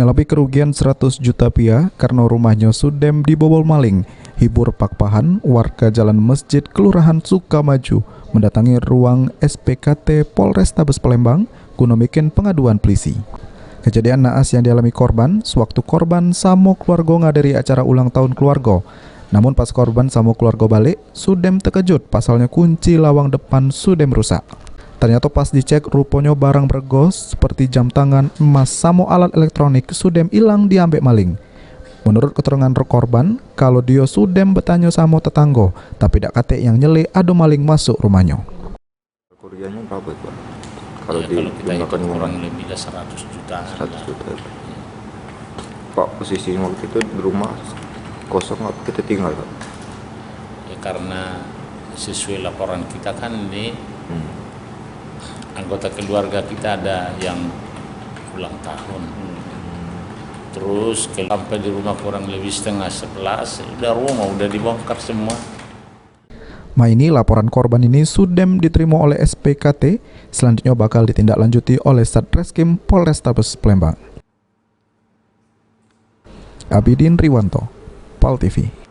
Ngalapi kerugian 100 juta rupiah karena rumahnya Sudem dibobol maling. Hibur Pakpahan, warga Jalan Masjid Kelurahan Sukamaju mendatangi ruang SPKT Polrestabes Palembang guna bikin pengaduan polisi. Kejadian naas yang dialami korban sewaktu korban samo keluarga ngadiri acara ulang tahun keluarga. Namun pas korban samo keluarga balik, Sudem terkejut pasalnya kunci lawang depan Sudem rusak. Ternyata pas dicek rupanya barang bergos seperti jam tangan, emas, sama alat elektronik Sudem hilang diambil maling. Menurut keterangan korban, kalau dia Sudem bertanya sama tetangga, tapi tak kate yang nyele ada maling masuk rumahnya. Kerugiannya berapa, Pak? Kalau kita hitung kurang lebih 100 juta. 100 juta. Pak, posisinya waktu itu di rumah kosong apa kita tinggal, Pak? Ya karena sesuai laporan kita kan ini anggota keluarga kita ada yang ulang tahun. Terus sampai di rumah kurang lebih 10:30, udah rumah udah dibongkar semua. Ini laporan korban ini Sudem diterima oleh SPKT, selanjutnya bakal ditindaklanjuti oleh Satreskrim Polrestabes Palembang. Abidin Riwanto, PAL TV.